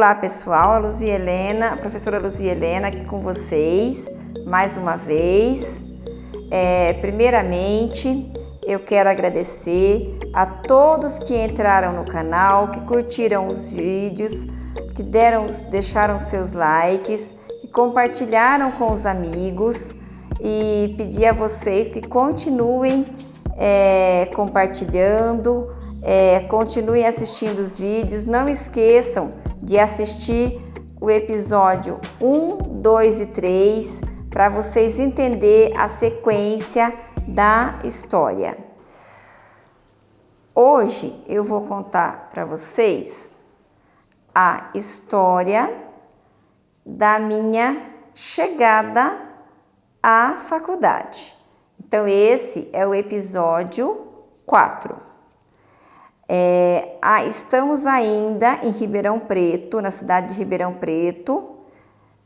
Olá pessoal, a professora Luzia Helena aqui com vocês mais uma vez. Primeiramente, eu quero agradecer a todos que entraram no canal, que curtiram os vídeos, que deixaram seus likes, que compartilharam com os amigos e pedir a vocês que continuem compartilhando, continuem assistindo os vídeos. Não esqueçam de assistir o episódio 1, 2 e 3 para vocês entenderem a sequência da história. Hoje eu vou contar para vocês a história da minha chegada à faculdade. Então esse é o episódio 4. Estamos ainda em Ribeirão Preto, na cidade de Ribeirão Preto,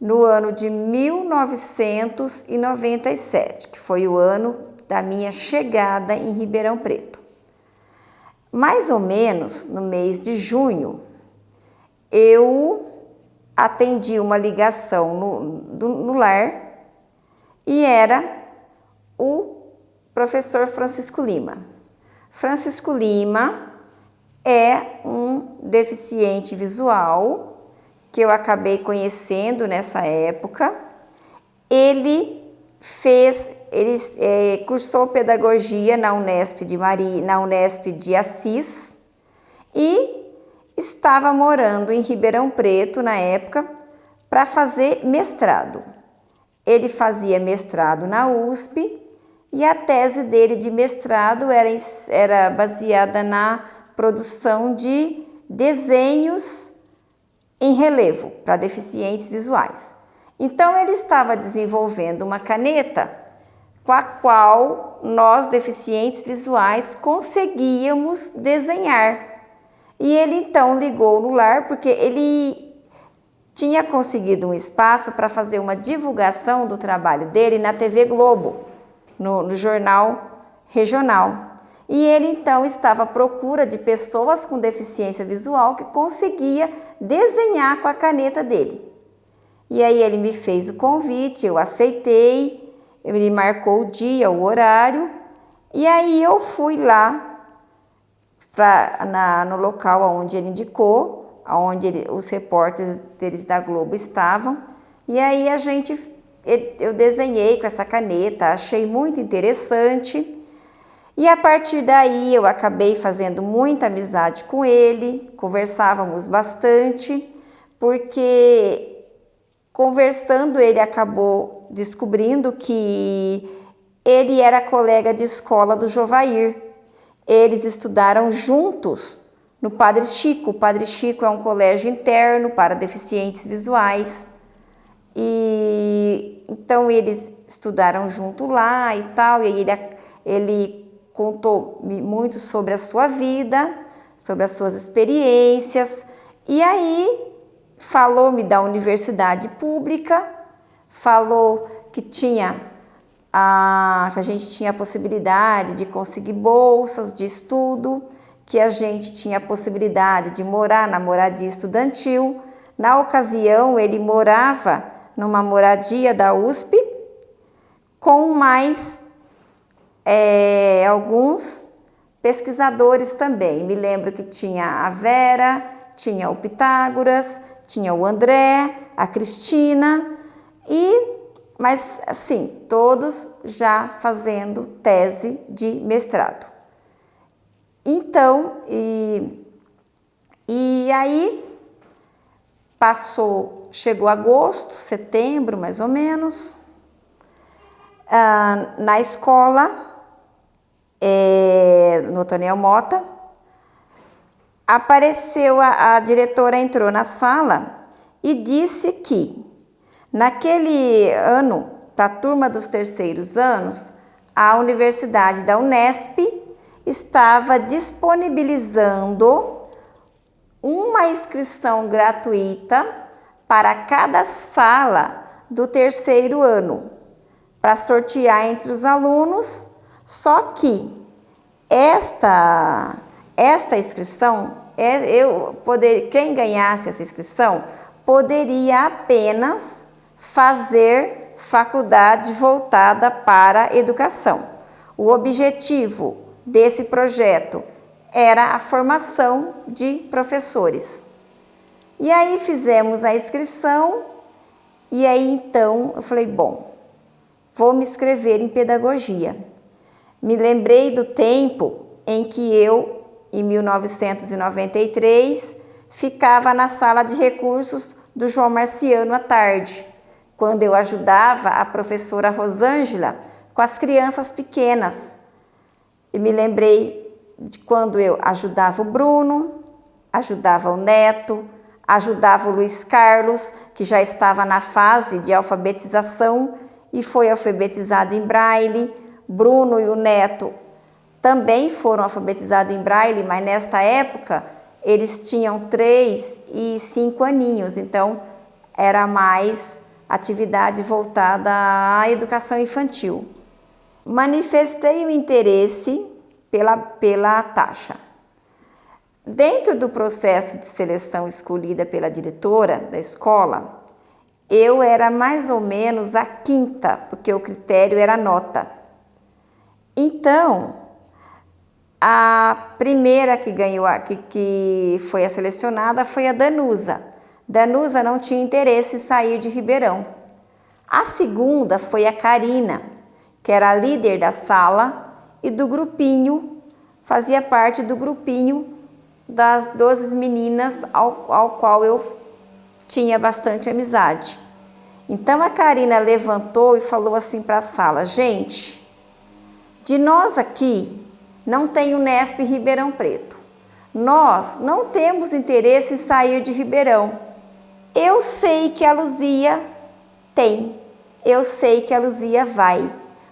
no ano de 1997, que foi o ano da minha chegada em Ribeirão Preto. Mais ou menos no mês de junho, eu atendi uma ligação no lar e era o professor Francisco Lima. Francisco Lima é um deficiente visual que eu acabei conhecendo nessa época. Ele cursou pedagogia na Unesp de Assis e estava morando em Ribeirão Preto na época para fazer mestrado. Ele fazia mestrado na USP e a tese dele de mestrado era baseada na produção de desenhos em relevo para deficientes visuais. Então ele estava desenvolvendo uma caneta com a qual nós, deficientes visuais, conseguíamos desenhar. E ele então ligou no lar porque ele tinha conseguido um espaço para fazer uma divulgação do trabalho dele na TV Globo, no jornal regional. E ele então estava à procura de pessoas com deficiência visual que conseguia desenhar com a caneta dele. E aí ele me fez o convite, eu aceitei, ele marcou o dia, o horário, e aí eu fui lá no local onde ele indicou, onde os repórteres da Globo estavam, e aí eu desenhei com essa caneta, achei muito interessante. E a partir daí eu acabei fazendo muita amizade com ele, conversávamos bastante, porque conversando ele acabou descobrindo que ele era colega de escola do Jovair. Eles estudaram juntos no Padre Chico. O Padre Chico é um colégio interno para deficientes visuais. E então eles estudaram junto lá e tal, e aí ele contou muito sobre a sua vida, sobre as suas experiências, e aí falou-me da universidade pública, falou que a gente tinha a possibilidade de conseguir bolsas de estudo, que a gente tinha a possibilidade de morar na moradia estudantil. Na ocasião, ele morava numa moradia da USP, com mais alguns pesquisadores também. Me lembro que tinha a Vera, tinha o Pitágoras, tinha o André, a Cristina, mas assim, todos já fazendo tese de mestrado. Então, e aí chegou agosto, setembro mais ou menos, na escola, no Tonel Mota, apareceu, a diretora entrou na sala e disse que naquele ano, para a turma dos terceiros anos, a Universidade da Unesp estava disponibilizando uma inscrição gratuita para cada sala do terceiro ano, para sortear entre os alunos. Só que esta inscrição Quem ganhasse essa inscrição poderia apenas fazer faculdade voltada para a educação. O objetivo desse projeto era a formação de professores. E aí fizemos a inscrição e aí então eu falei, bom, vou me inscrever em pedagogia. Me lembrei do tempo em que eu, em 1993, ficava na sala de recursos do João Marciano à tarde, quando eu ajudava a professora Rosângela com as crianças pequenas. E me lembrei de quando eu ajudava o Bruno, ajudava o Neto, ajudava o Luiz Carlos, que já estava na fase de alfabetização e foi alfabetizado em Braille. Bruno e o Neto também foram alfabetizados em Braille, mas nesta época eles tinham 3 e 5 aninhos, então era mais atividade voltada à educação infantil. Manifestei o interesse pela taxa. Dentro do processo de seleção escolhida pela diretora da escola, eu era mais ou menos a 5ª, porque o critério era nota. Então, a primeira que ganhou, que foi a selecionada foi a Danusa. Danusa não tinha interesse em sair de Ribeirão. A segunda foi a Karina, que era a líder da sala e do grupinho, fazia parte do grupinho das 12 meninas ao qual eu tinha bastante amizade. Então a Karina levantou e falou assim para a sala, gente, de nós aqui não tem Unesp Ribeirão Preto. Nós não temos interesse em sair de Ribeirão. Eu sei que a Luzia tem, eu sei que a Luzia vai.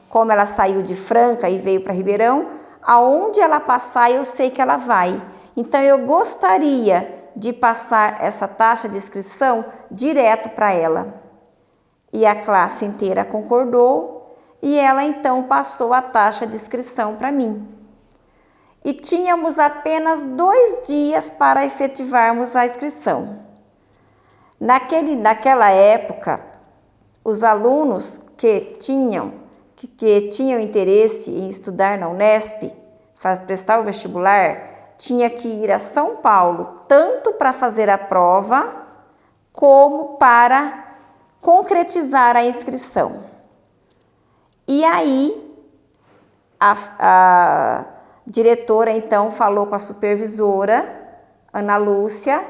Como ela saiu de Franca e veio para Ribeirão, aonde ela passar eu sei que ela vai. Então eu gostaria de passar essa taxa de inscrição direto para ela. E a classe inteira concordou e ela então passou a taxa de inscrição para mim. E tínhamos apenas 2 dias para efetivarmos a inscrição. Naquela época, os alunos que tinham interesse em estudar na Unesp, prestar o vestibular, tinha que ir a São Paulo, tanto para fazer a prova, como para concretizar a inscrição. E aí, a diretora, então, falou com a supervisora, Ana Lúcia,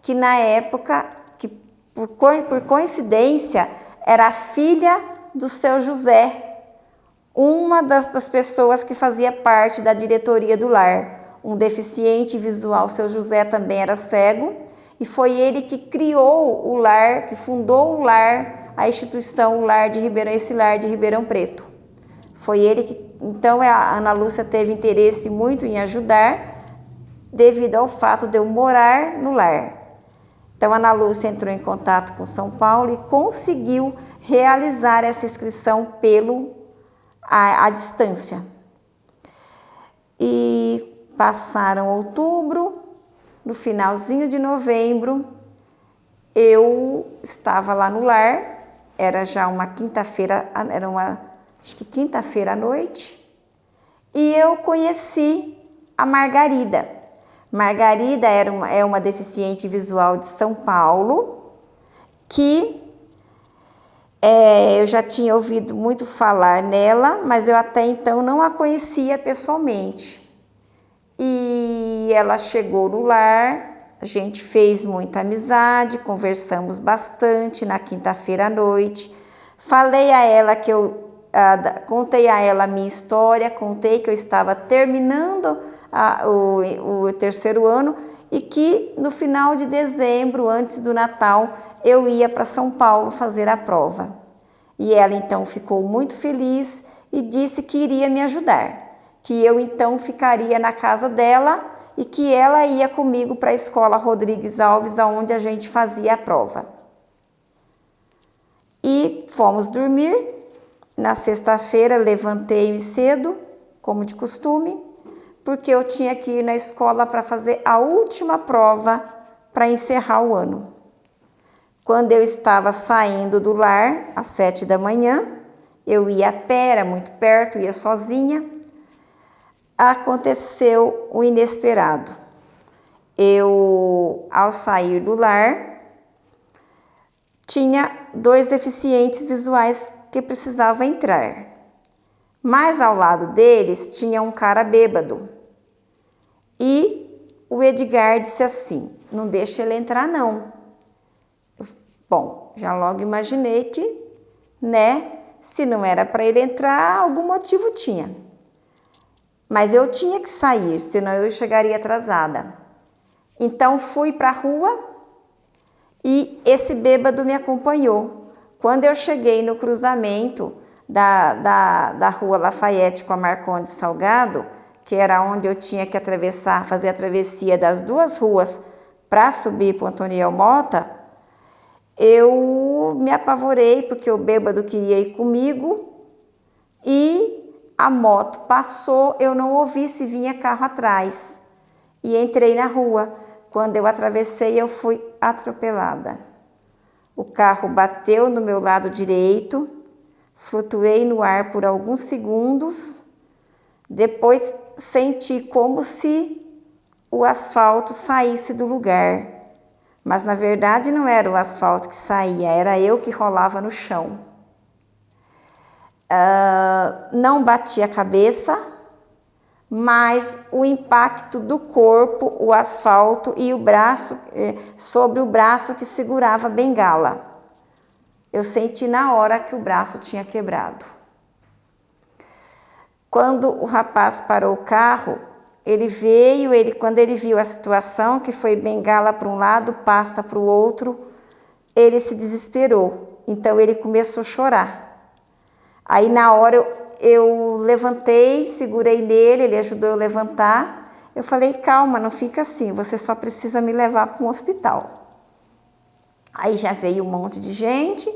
que na época, que por coincidência, era a filha do seu José, uma das pessoas que fazia parte da diretoria do lar. Um deficiente visual, seu José também era cego, e foi ele que criou o lar, que fundou o lar, a instituição, o lar de Ribeirão, esse lar de Ribeirão Preto. Foi ele que, então a Ana Lúcia teve interesse muito em ajudar, devido ao fato de eu morar no lar. Então a Ana Lúcia entrou em contato com São Paulo e conseguiu realizar essa inscrição à distância. E passaram outubro, no finalzinho de novembro, eu estava lá no lar, era já uma quinta-feira, acho que quinta-feira à noite, e eu conheci a Margarida. Margarida é uma deficiente visual de São Paulo, que eu já tinha ouvido muito falar nela, mas eu até então não a conhecia pessoalmente. E ela chegou no lar, a gente fez muita amizade, conversamos bastante na quinta-feira à noite. Falei a ela contei a ela a minha história, contei que eu estava terminando o 3º ano e que no final de dezembro, antes do Natal, eu ia para São Paulo fazer a prova. E ela então ficou muito feliz e disse que iria me ajudar, que eu então ficaria na casa dela e que ela ia comigo para a escola Rodrigues Alves, onde a gente fazia a prova. E fomos dormir. Na sexta-feira levantei-me cedo, como de costume, porque eu tinha que ir na escola para fazer a última prova para encerrar o ano. Quando eu estava saindo do lar, às 7 da manhã, eu ia a pé, era muito perto, ia sozinha. Aconteceu o inesperado. Eu, ao sair do lar, tinha 2 deficientes visuais que precisavam entrar. Mas ao lado deles tinha um cara bêbado. E o Edgar disse assim: não deixa ele entrar não. Bom, já logo imaginei que, se não era para ele entrar, algum motivo tinha. Mas eu tinha que sair, senão eu chegaria atrasada. Então fui para a rua e esse bêbado me acompanhou. Quando eu cheguei no cruzamento da rua Lafayette com a Marcondes Salgado, que era onde eu tinha que atravessar, fazer a travessia das 2 ruas para subir para o Antoniel Mota, eu me apavorei porque o bêbado queria ir comigo e a moto passou, eu não ouvi se vinha carro atrás e entrei na rua. Quando eu atravessei, eu fui atropelada. O carro bateu no meu lado direito, flutuei no ar por alguns segundos, depois senti como se o asfalto saísse do lugar. Mas na verdade não era o asfalto que saía, era eu que rolava no chão. Não bati a cabeça, mas o impacto do corpo, o asfalto e o braço, sobre o braço que segurava a bengala. Eu senti na hora que o braço tinha quebrado. Quando o rapaz parou o carro, quando ele viu a situação, que foi bengala para um lado, pasta para o outro, ele se desesperou. Então ele começou a chorar. Aí na hora eu levantei, segurei nele, ele ajudou eu a levantar. Eu falei: calma, não fica assim, você só precisa me levar para um hospital. Aí já veio um monte de gente,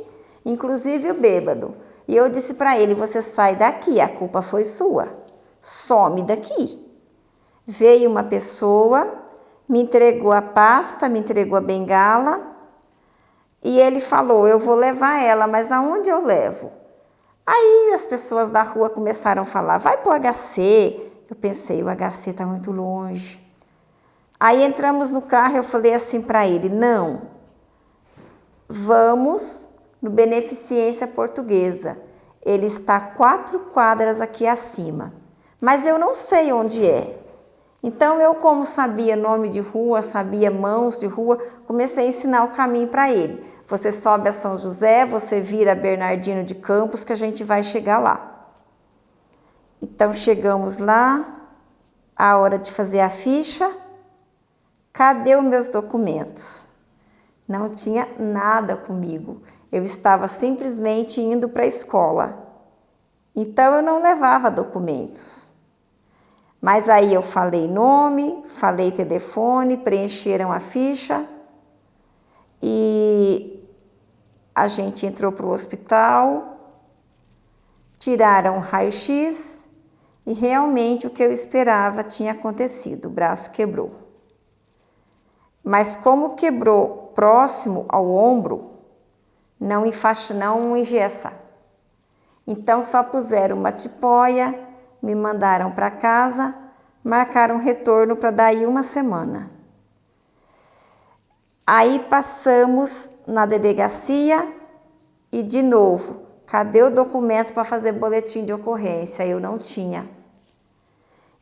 inclusive o bêbado. E eu disse para ele: você sai daqui, a culpa foi sua, some daqui. Veio uma pessoa, me entregou a pasta, me entregou a bengala e ele falou: eu vou levar ela, mas aonde eu levo? Aí as pessoas da rua começaram a falar: vai pro HC. Eu pensei: o HC está muito longe. Aí entramos no carro e eu falei assim para ele: não, vamos no Beneficência Portuguesa. Ele está 4 quadras aqui acima, mas eu não sei onde é. Então eu, como sabia nome de rua, sabia mãos de rua, comecei a ensinar o caminho para ele. Você sobe a São José, você vira Bernardino de Campos, que a gente vai chegar lá. Então chegamos lá, a hora de fazer a ficha. Cadê os meus documentos? Não tinha nada comigo. Eu estava simplesmente indo para a escola. Então eu não levava documentos. Mas aí eu falei nome, falei telefone, preencheram a ficha e a gente entrou para o hospital, tiraram o raio-x e realmente o que eu esperava tinha acontecido, o braço quebrou. Mas como quebrou próximo ao ombro, não engessa. Então só puseram uma tipóia, me mandaram para casa, marcaram retorno para daí 1 semana. Aí passamos na delegacia e de novo, cadê o documento para fazer boletim de ocorrência? Eu não tinha.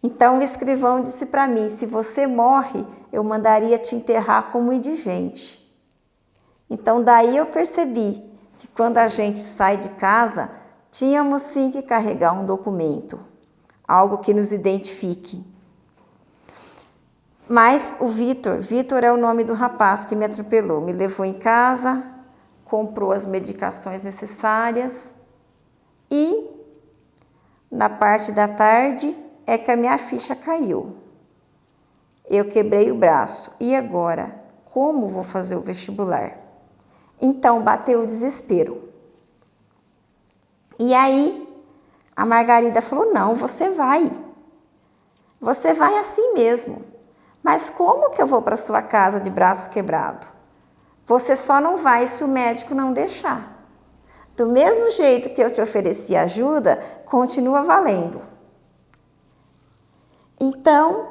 Então o escrivão disse para mim: se você morre, eu mandaria te enterrar como indigente. Então daí eu percebi que quando a gente sai de casa, tínhamos sim que carregar um documento, algo que nos identifique. Mas o Vitor é o nome do rapaz que me atropelou, me levou em casa, comprou as medicações necessárias e na parte da tarde é que a minha ficha caiu. Eu quebrei o braço. E agora? Como vou fazer o vestibular? Então bateu o desespero. E aí a Margarida falou: não, você vai. Você vai assim mesmo. Mas como que eu vou para sua casa de braço quebrado? Você só não vai se o médico não deixar. Do mesmo jeito que eu te ofereci ajuda, continua valendo. Então,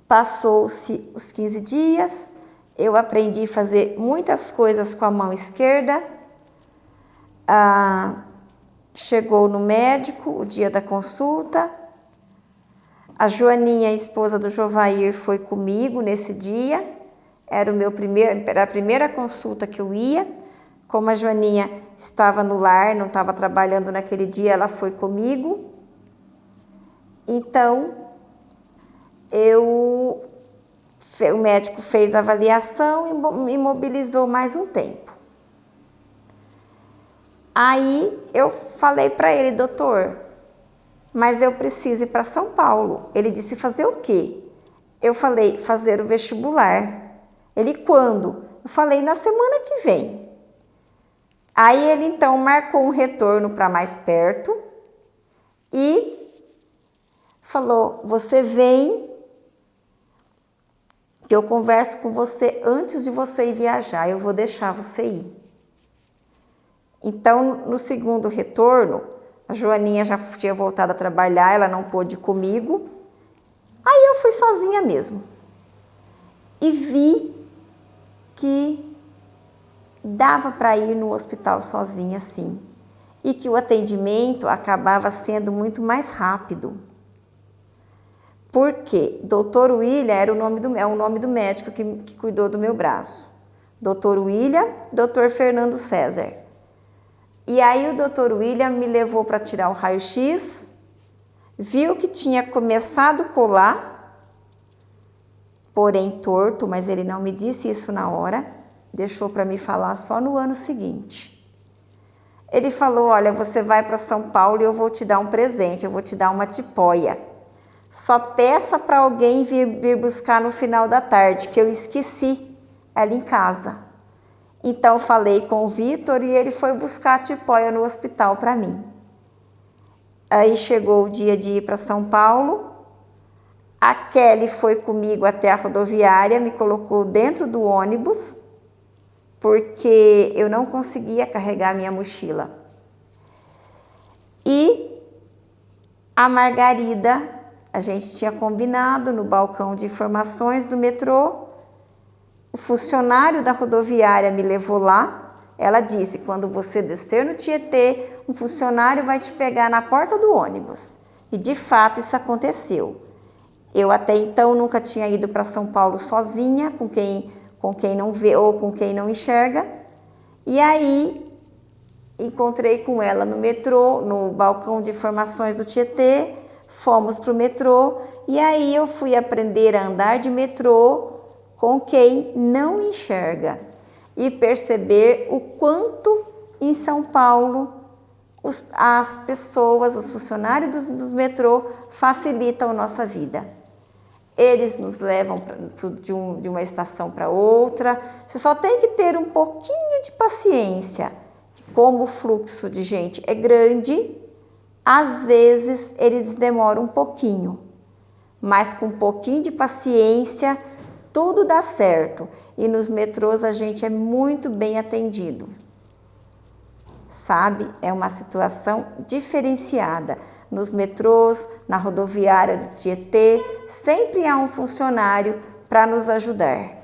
passou-se os 15 dias, eu aprendi a fazer muitas coisas com a mão esquerda. Chegou no médico o dia da consulta. A Joaninha, a esposa do Jovair, foi comigo nesse dia. Era a primeira consulta que eu ia. Como a Joaninha estava no lar, não estava trabalhando naquele dia, ela foi comigo. Então, o médico fez a avaliação e imobilizou mais um tempo. Aí eu falei para ele, doutor, mas eu preciso ir para São Paulo. Ele disse, fazer o quê? Eu falei, fazer o vestibular. Ele, quando? Eu falei, na semana que vem. Aí ele então marcou um retorno para mais perto e falou, você vem, que eu converso com você antes de você ir viajar, eu vou deixar você ir. Então, no segundo retorno, a Joaninha já tinha voltado a trabalhar, ela não pôde ir comigo. Aí eu fui sozinha mesmo. E vi que dava para ir no hospital sozinha, sim. E que o atendimento acabava sendo muito mais rápido. Porque Dr. William é o nome do médico que cuidou do meu braço. Dr. William, Dr. Fernando César. E aí o Dr. William me levou para tirar o raio-x, viu que tinha começado a colar, porém torto, mas ele não me disse isso na hora, deixou para me falar só no ano seguinte. Ele falou, olha, você vai para São Paulo e eu vou te dar um presente, eu vou te dar uma tipóia. Só peça para alguém vir buscar no final da tarde, que eu esqueci ela em casa. Então, falei com o Vitor e ele foi buscar a tipóia no hospital para mim. Aí chegou o dia de ir para São Paulo. A Kelly foi comigo até a rodoviária, me colocou dentro do ônibus, porque eu não conseguia carregar minha mochila. E a Margarida, a gente tinha combinado no balcão de informações do metrô. O funcionário da rodoviária me levou lá. Ela disse, quando você descer no Tietê, um funcionário vai te pegar na porta do ônibus. E de fato isso aconteceu. Eu até então nunca tinha ido para São Paulo sozinha, com quem não vê ou com quem não enxerga. E aí encontrei com ela no metrô, no balcão de informações do Tietê. Fomos para o metrô e aí eu fui aprender a andar de metrô com quem não enxerga e perceber o quanto em São Paulo as pessoas, os funcionários dos metrô facilitam a nossa vida. Eles nos levam de uma estação para outra. Você só tem que ter um pouquinho de paciência. Como o fluxo de gente é grande, às vezes eles demoram um pouquinho, mas com um pouquinho de paciência tudo dá certo. E nos metrôs a gente é muito bem atendido. Sabe? É uma situação diferenciada. Nos metrôs, na rodoviária do Tietê, sempre há um funcionário para nos ajudar.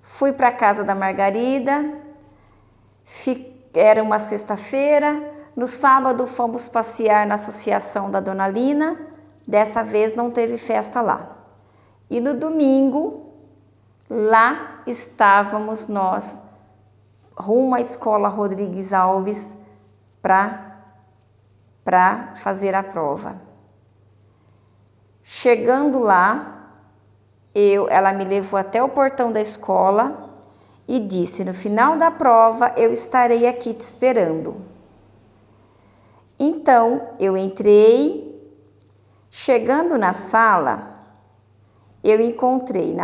Fui para a casa da Margarida, era uma sexta-feira. No sábado fomos passear na associação da Dona Lina. Dessa vez não teve festa lá. E no domingo, lá estávamos nós, rumo à Escola Rodrigues Alves, para fazer a prova. Chegando lá, ela me levou até o portão da escola e disse, no final da prova eu estarei aqui te esperando. Então, eu entrei, chegando na sala, eu encontrei,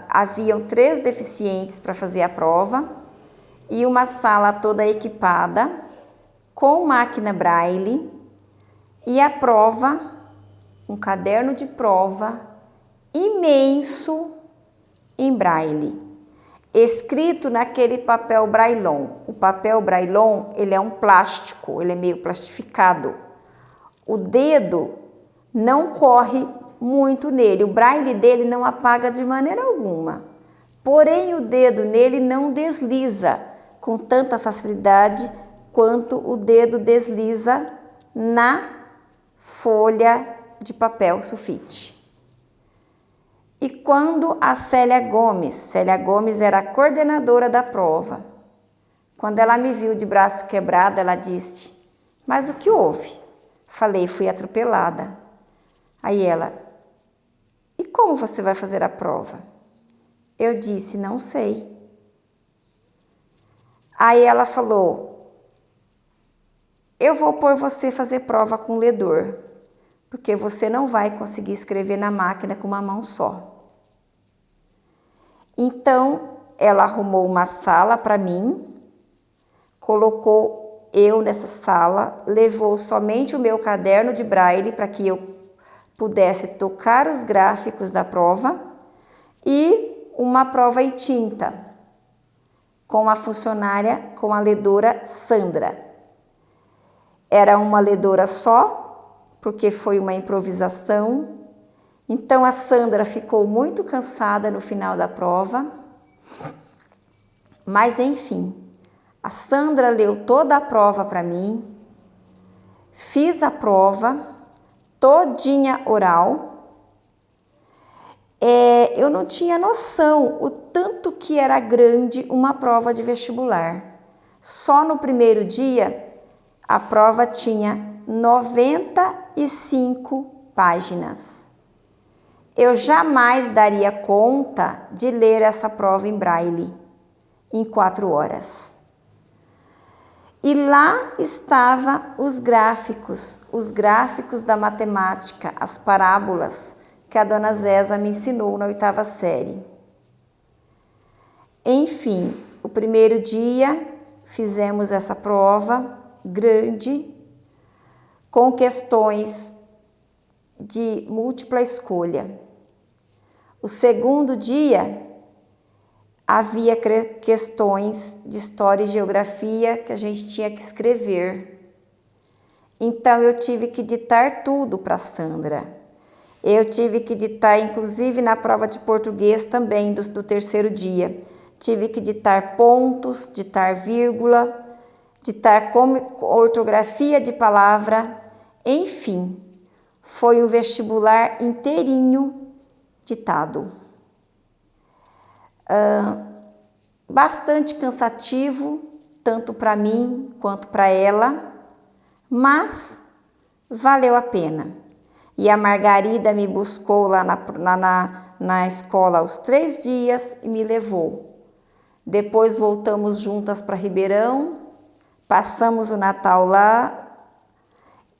haviam 3 deficientes para fazer a prova e uma sala toda equipada com máquina Braille e a prova um caderno de prova imenso em braille, escrito naquele papel braillon. O papel braillon, ele é um plástico, ele é meio plastificado. O dedo não corre muito nele, o braille dele não apaga de maneira alguma. Porém, o dedo nele não desliza com tanta facilidade quanto o dedo desliza na folha de papel sulfite. E quando a Célia Gomes era a coordenadora da prova, quando ela me viu de braço quebrado, ela disse: mas o que houve? Falei: fui atropelada. Aí ela: e como você vai fazer a prova? Eu disse: não sei. Aí ela falou: eu vou pôr você fazer prova com ledor, porque você não vai conseguir escrever na máquina com uma mão só. Então, ela arrumou uma sala para mim, colocou eu nessa sala, levou somente o meu caderno de braille para que eu pudesse tocar os gráficos da prova e uma prova em tinta com a funcionária, com a ledora Sandra. Era uma ledora só, porque foi uma improvisação. Então, a Sandra ficou muito cansada no final da prova, mas enfim, a Sandra leu toda a prova para mim, fiz a prova todinha oral. Eu não tinha noção o tanto que era grande uma prova de vestibular. Só no primeiro dia, a prova tinha 95 páginas. Eu jamais daria conta de ler essa prova em braille em 4 horas. E lá estavam os gráficos da matemática, as parábolas que a dona Zésa me ensinou na 8ª série. Enfim, o primeiro dia fizemos essa prova grande, com questões de múltipla escolha. O segundo dia, havia questões de história e geografia que a gente tinha que escrever. Então, eu tive que ditar tudo para a Sandra. Eu tive que ditar, inclusive na prova de português também, do terceiro dia. Tive que ditar pontos, ditar vírgula, ditar ortografia de palavra, enfim. Foi um vestibular inteirinho ditado. Bastante cansativo, tanto para mim quanto para ela, mas valeu a pena. E a Margarida me buscou lá na escola aos 3 dias e me levou. Depois voltamos juntas para Ribeirão, passamos o Natal lá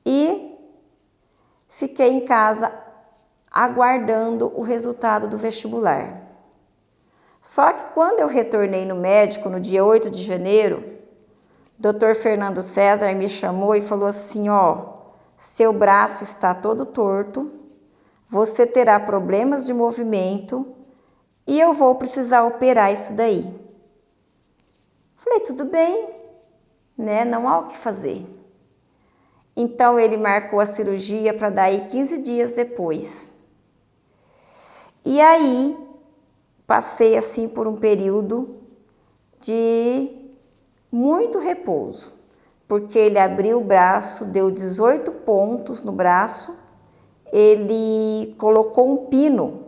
e fiquei em casa aguardando o resultado do vestibular. Só que quando eu retornei no médico no dia 8 de janeiro, Dr. Fernando César me chamou e falou assim: seu braço está todo torto, você terá problemas de movimento e eu vou precisar operar isso daí. Falei: tudo bem, né? Não há o que fazer. Então, ele marcou a cirurgia para daí 15 dias depois. E aí, passei assim por um período de muito repouso, porque ele abriu o braço, deu 18 pontos no braço, ele colocou um pino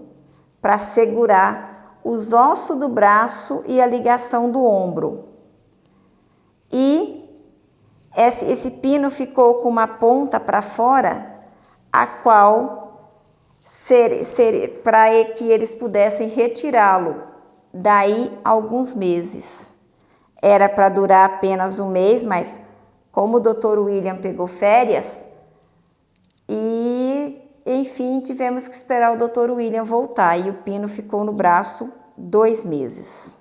para segurar os ossos do braço e a ligação do ombro. E esse pino ficou com uma ponta para fora, a qual para que eles pudessem retirá-lo daí alguns meses. Era para durar apenas um mês, mas como o Dr. William pegou férias, e enfim tivemos que esperar o Dr. William voltar, e o pino ficou no braço 2 meses.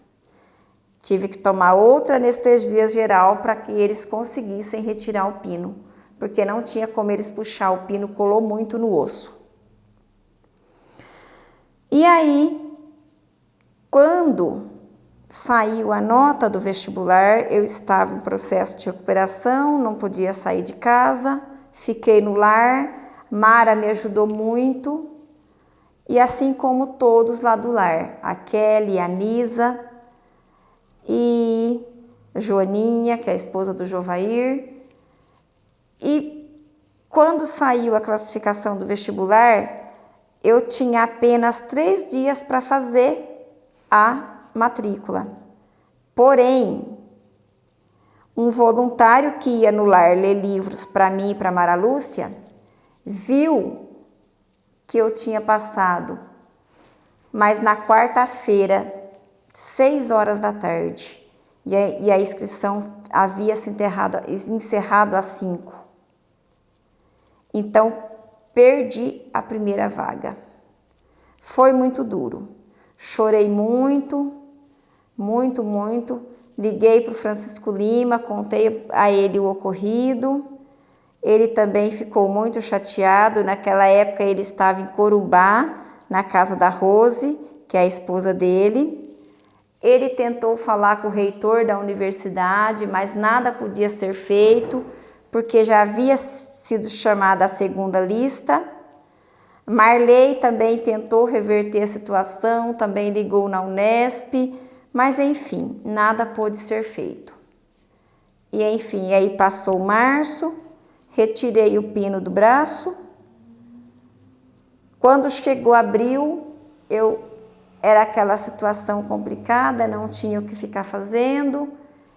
Tive que tomar outra anestesia geral para que eles conseguissem retirar o pino, porque não tinha como eles puxar, o pino colou muito no osso. E aí, quando saiu a nota do vestibular, eu estava em processo de recuperação, não podia sair de casa, fiquei no lar, Mara me ajudou muito, e assim como todos lá do lar, a Kelly, a Nisa e a Joaninha, que é a esposa do Jovair. E quando saiu a classificação do vestibular, eu tinha apenas 3 dias para fazer a matrícula. Porém, um voluntário que ia no lar ler livros para mim e para Mara Lúcia, viu que eu tinha passado, mas na quarta-feira, 6 horas da tarde, e a inscrição havia se encerrado às 5. Então, perdi a primeira vaga. Foi muito duro. Chorei muito. Liguei para o Francisco Lima, contei a ele o ocorrido. Ele também ficou muito chateado. Naquela época ele estava em Corumbá, na casa da Rose, que é a esposa dele. Ele tentou falar com o reitor da universidade, mas nada podia ser feito, porque já havia sido chamada a segunda lista. Marley também tentou reverter a situação, também ligou na Unesp, mas enfim, nada pôde ser feito. E enfim, aí passou março, retirei o pino do braço. Quando chegou abril, era aquela situação complicada, não tinha o que ficar fazendo,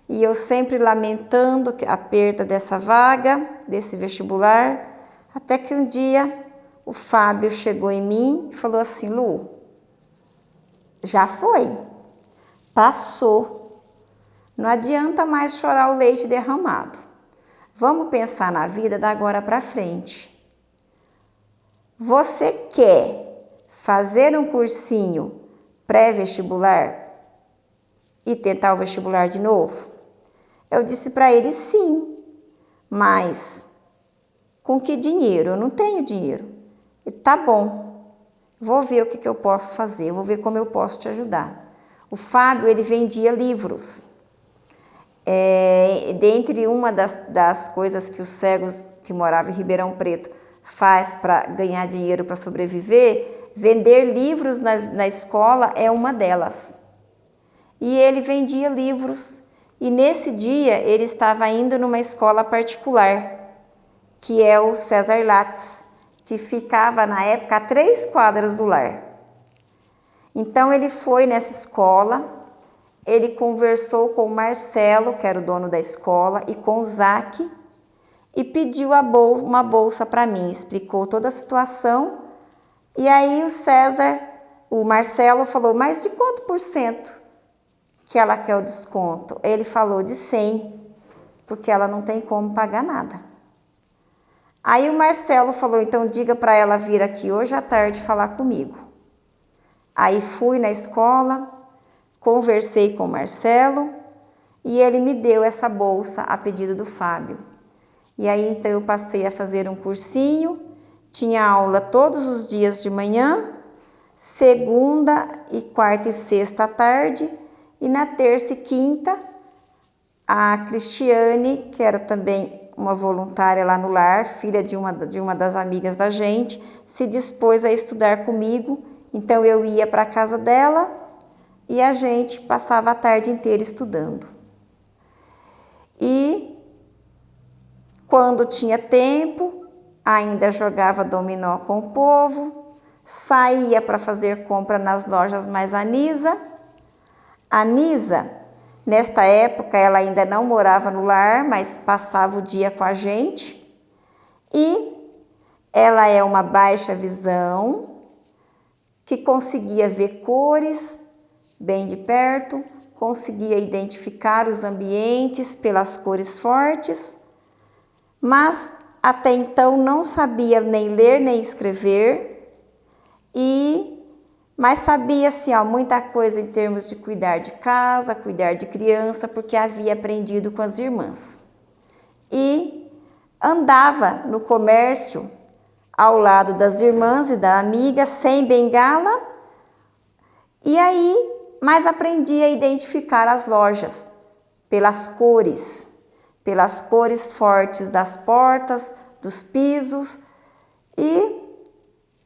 e eu sempre lamentando a perda dessa vaga, desse vestibular, até que um dia o Fábio chegou em mim e falou assim: Lu, já foi, passou, não adianta mais chorar o leite derramado, vamos pensar na vida da agora para frente. Você quer fazer um cursinho pré-vestibular e tentar o vestibular de novo? Eu disse para ele sim, mas com que dinheiro? Eu não tenho dinheiro. Ele, tá bom, vou ver o que eu posso fazer, vou ver como eu posso te ajudar. O Fábio, ele vendia livros. Dentre uma das coisas que os cegos que moravam em Ribeirão Preto faz para ganhar dinheiro para sobreviver, vender livros na escola é uma delas. E ele vendia livros, e nesse dia ele estava indo numa escola particular, que é o César Lattes, que ficava na época a 3 quadras do lar. Então ele foi nessa escola, ele conversou com o Marcelo, que era o dono da escola, e com o Zac, e pediu uma bolsa para mim, explicou toda a situação. E aí o Marcelo falou, mas de quanto por cento que ela quer o desconto? Ele falou de 100, porque ela não tem como pagar nada. Aí o Marcelo falou, então diga para ela vir aqui hoje à tarde falar comigo. Aí fui na escola, conversei com o Marcelo e ele me deu essa bolsa a pedido do Fábio. E aí então eu passei a fazer um cursinho, tinha aula todos os dias de manhã, segunda e quarta e sexta à tarde, e na terça e quinta a Cristiane, que era também uma voluntária lá no lar, filha de uma das amigas da gente, se dispôs a estudar comigo, então eu ia para a casa dela e a gente passava a tarde inteira estudando. E quando tinha tempo, ainda jogava dominó com o povo, saía para fazer compra nas lojas, mas a Nisa, nesta época, ela ainda não morava no lar, mas passava o dia com a gente. E ela é uma baixa visão, que conseguia ver cores bem de perto, conseguia identificar os ambientes pelas cores fortes, mas até então não sabia nem ler nem escrever, mas sabia assim, muita coisa em termos de cuidar de casa, cuidar de criança, porque havia aprendido com as irmãs. E andava no comércio ao lado das irmãs e da amiga, sem bengala, E aí, mas aprendi a identificar as lojas pelas cores fortes das portas, dos pisos. E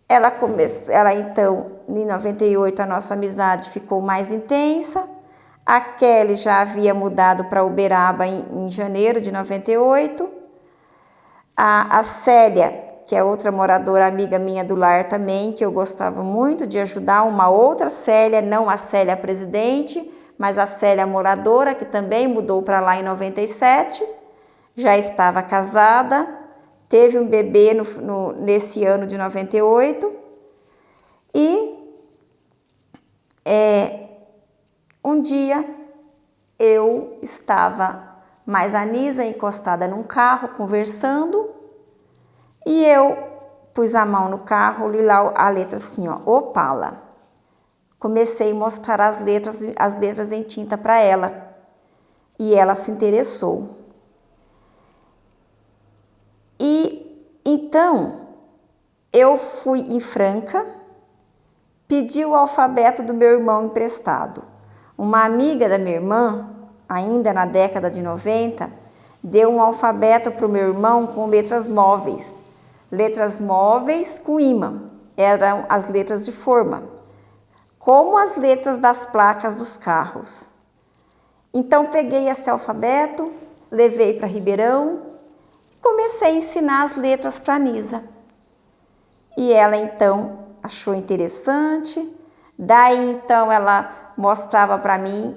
ela então, em 98, a nossa amizade ficou mais intensa. A Kelly já havia mudado para Uberaba em janeiro de 98. A Célia, que é outra moradora amiga minha do lar também, que eu gostava muito de ajudar, uma outra Célia, não a Célia presidente, mas a Célia moradora, que também mudou para lá em 97, já estava casada, teve um bebê nesse ano de 98, e um dia eu estava mais a Nisa encostada num carro, conversando, e eu pus a mão no carro, li lá a letra assim, ó, Opala. Comecei a mostrar as letras em tinta para ela, e ela se interessou. E então eu fui em Franca, pedi o alfabeto do meu irmão emprestado. Uma amiga da minha irmã, ainda na década de 90, deu um alfabeto para o meu irmão com letras móveis com imã, eram as letras de forma, como as letras das placas dos carros. Então peguei esse alfabeto, levei para Ribeirão, comecei a ensinar as letras para a Nisa. E ela então achou interessante, daí então ela mostrava para mim,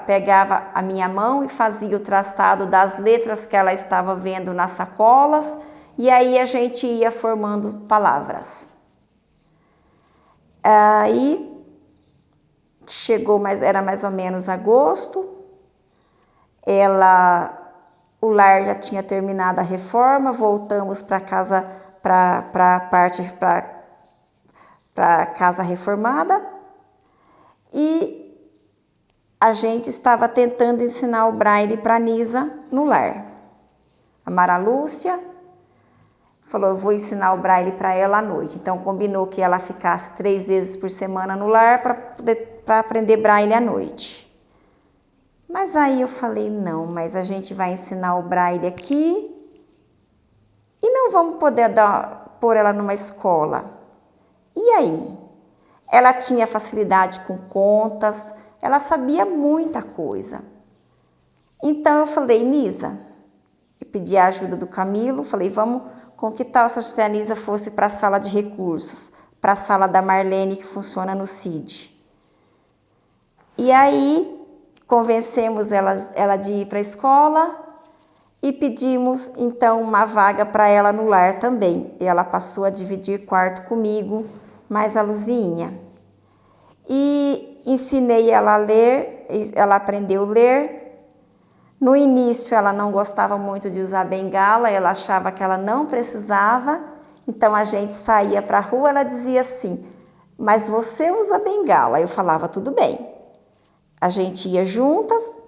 pegava a minha mão e fazia o traçado das letras que ela estava vendo nas sacolas, e aí a gente ia formando palavras. Aí chegou, era mais ou menos agosto, o lar já tinha terminado a reforma, voltamos para casa, para casa reformada, e a gente estava tentando ensinar o braille para a Nisa no lar. A Mara Lúcia falou, eu vou ensinar o braille para ela à noite. Então combinou que ela ficasse 3 vezes por semana no lar para aprender braille à noite. Mas aí eu falei, não, mas a gente vai ensinar o braille aqui e não vamos poder pôr ela numa escola. E aí? Ela tinha facilidade com contas, ela sabia muita coisa. Então eu falei, Nisa, eu pedi a ajuda do Camilo, falei, com que tal se a Nisa fosse para a sala de recursos, para a sala da Marlene, que funciona no CID. E aí convencemos ela de ir para a escola e pedimos então uma vaga para ela no lar também. E ela passou a dividir quarto comigo, mais a Luzinha. E ensinei ela a ler, ela aprendeu a ler. No início ela não gostava muito de usar bengala, ela achava que ela não precisava, então a gente saía para a rua, ela dizia assim, mas você usa bengala? Eu falava, tudo bem. A gente ia juntas,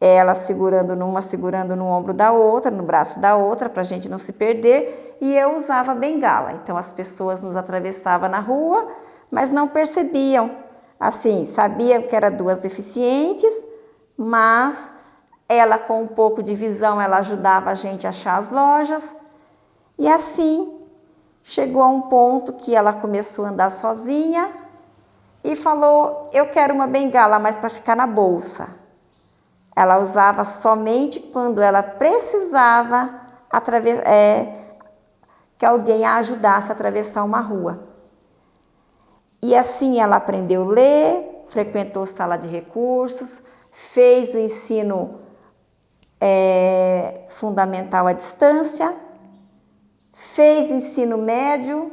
ela segurando no ombro da outra, no braço da outra, para a gente não se perder, e eu usava bengala. Então as pessoas nos atravessavam na rua, mas não percebiam. Assim, sabiam que eram 2 deficientes, mas ela com um pouco de visão, ela ajudava a gente a achar as lojas. E assim, chegou a um ponto que ela começou a andar sozinha e falou, eu quero uma bengala, mas para ficar na bolsa. Ela usava somente quando ela precisava que alguém a ajudasse a atravessar uma rua. E assim ela aprendeu a ler, frequentou sala de recursos, fez o ensino fundamental à distância, fez o ensino médio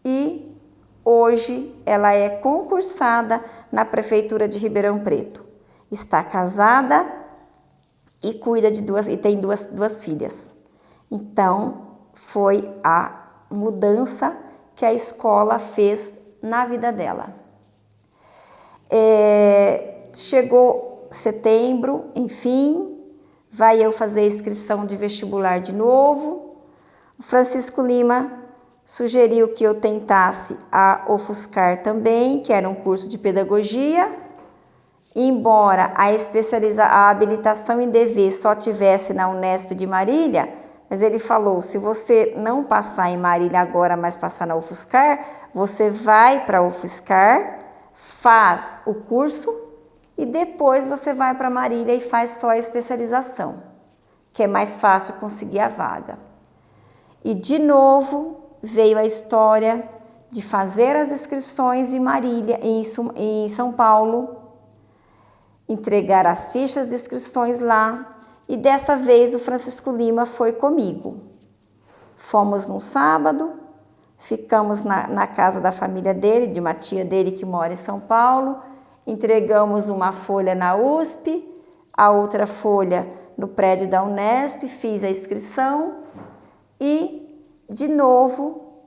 e hoje ela é concursada na Prefeitura de Ribeirão Preto. Está casada e cuida e tem duas filhas. Então, foi a mudança que a escola fez na vida dela. Chegou setembro, enfim, vai eu fazer a inscrição de vestibular de novo. O Francisco Lima sugeriu que eu tentasse a UFSCar também, que era um curso de pedagogia. Embora a habilitação em DV só tivesse na Unesp de Marília, mas ele falou, se você não passar em Marília agora, mas passar na UFSCar, você vai para a UFSCar, faz o curso e depois você vai para Marília e faz só a especialização, que é mais fácil conseguir a vaga. E de novo veio a história de fazer as inscrições em Marília, em São Paulo, entregar as fichas de inscrições lá, e desta vez o Francisco Lima foi comigo. Fomos num sábado, ficamos na casa da família dele, de uma tia dele que mora em São Paulo, entregamos uma folha na USP, a outra folha no prédio da Unesp, fiz a inscrição e, de novo,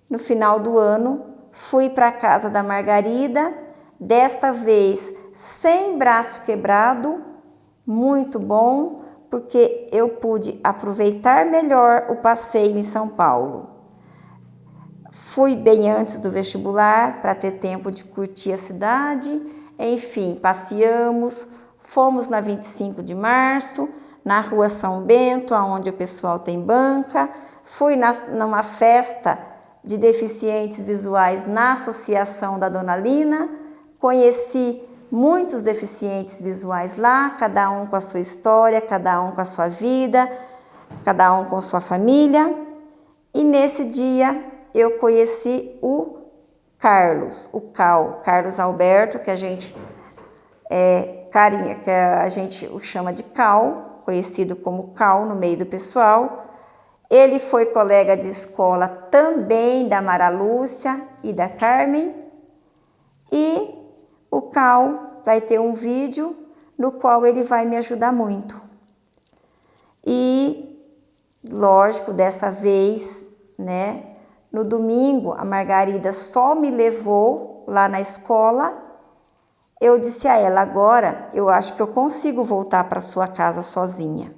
no final do ano, fui para a casa da Margarida, desta vez sem braço quebrado, muito bom, porque eu pude aproveitar melhor o passeio em São Paulo. Fui bem antes do vestibular para ter tempo de curtir a cidade, enfim, passeamos, fomos na 25 de março, na rua São Bento, onde o pessoal tem banca, fui numa festa de deficientes visuais na Associação da Dona Lina, conheci muitos deficientes visuais lá, cada um com a sua história, cada um com a sua vida, cada um com sua família. E nesse dia eu conheci o Carlos, Carlos Alberto, que a gente o chama de Cal, conhecido como Cal no meio do pessoal. Ele foi colega de escola também da Mara Lúcia e da Carmen. E o Cal vai ter um vídeo no qual ele vai me ajudar muito. E, lógico, dessa vez, né, no domingo, a Margarida só me levou lá na escola. Eu disse a ela, agora eu acho que eu consigo voltar para sua casa sozinha.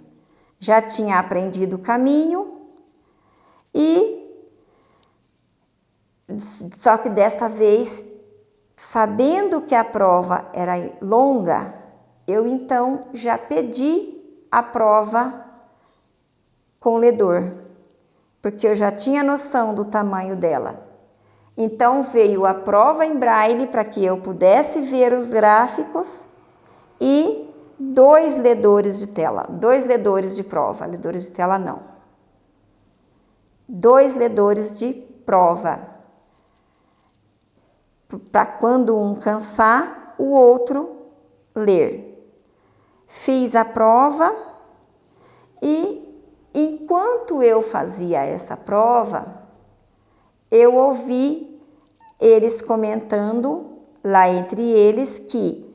Já tinha aprendido o caminho só que desta vez, sabendo que a prova era longa, eu então já pedi a prova com ledor, porque eu já tinha noção do tamanho dela. Então veio a prova em braille para que eu pudesse ver os gráficos e 2 ledores de tela, 2 ledores de prova, ledores de tela não. 2 ledores de prova, para quando um cansar, o outro ler. Fiz a prova e, enquanto eu fazia essa prova, eu ouvi eles comentando, lá entre eles, que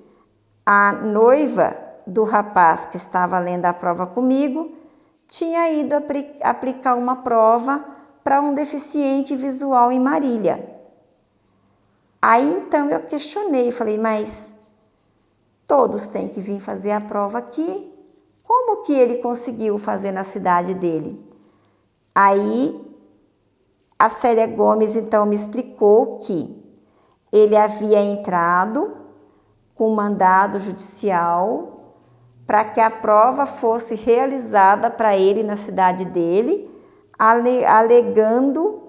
a noiva do rapaz que estava lendo a prova comigo tinha ido aplicar uma prova para um deficiente visual em Marília. Aí então eu questionei, falei, mas todos têm que vir fazer a prova aqui? Como que ele conseguiu fazer na cidade dele? Aí a Célia Gomes então me explicou que ele havia entrado com mandado judicial para que a prova fosse realizada para ele na cidade dele, alegando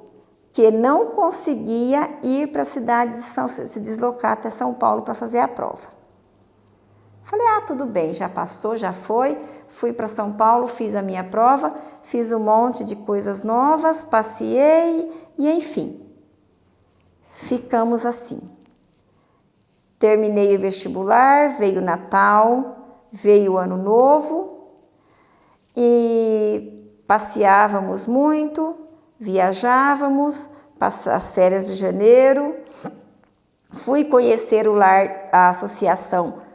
que não conseguia ir para a cidade se deslocar até São Paulo para fazer a prova. Falei, tudo bem, já passou, já foi, fui para São Paulo, fiz a minha prova, fiz um monte de coisas novas, passeei e enfim, ficamos assim. Terminei o vestibular, veio o Natal, veio o Ano Novo e passeávamos muito, viajávamos, as férias de janeiro, fui conhecer a associação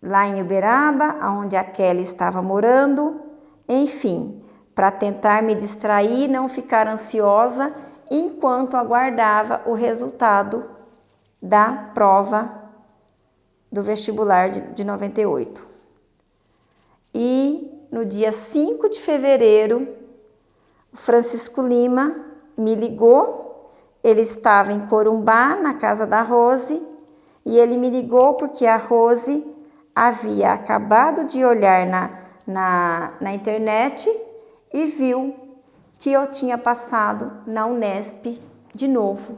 lá em Uberaba, onde a Kelly estava morando, enfim, para tentar me distrair e não ficar ansiosa enquanto aguardava o resultado da prova do vestibular de 98. E no dia 5 de fevereiro, o Francisco Lima me ligou, ele estava em Corumbá, na casa da Rose, e ele me ligou porque a Rose havia acabado de olhar na internet e viu que eu tinha passado na Unesp de novo.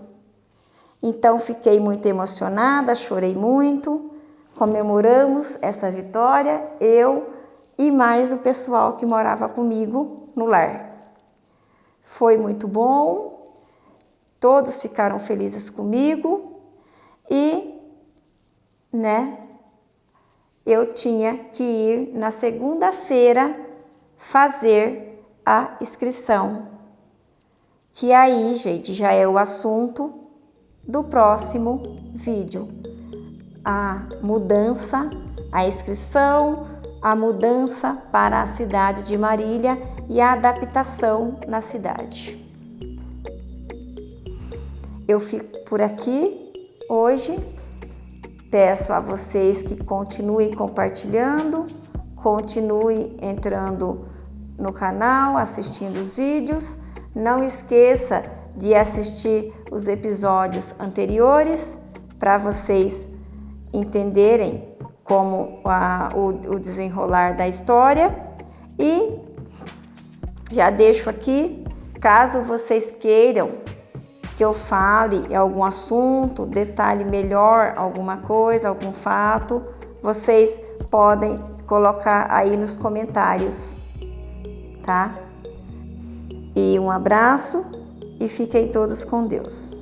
Então fiquei muito emocionada, chorei muito, comemoramos essa vitória, eu e mais o pessoal que morava comigo no lar. Foi muito bom, todos ficaram felizes comigo e, eu tinha que ir na segunda-feira fazer a inscrição, que aí, gente, já é o assunto do próximo vídeo. A mudança, a inscrição, a mudança para a cidade de Marília e a adaptação na cidade. Eu fico por aqui hoje. Peço a vocês que continuem compartilhando, continuem entrando no canal, assistindo os vídeos. Não esqueça de assistir os episódios anteriores para vocês entenderem como o desenrolar da história. E já deixo aqui, caso vocês queiram que eu fale algum assunto, detalhe melhor alguma coisa, algum fato, vocês podem colocar aí nos comentários, tá? E um abraço e fiquem todos com Deus.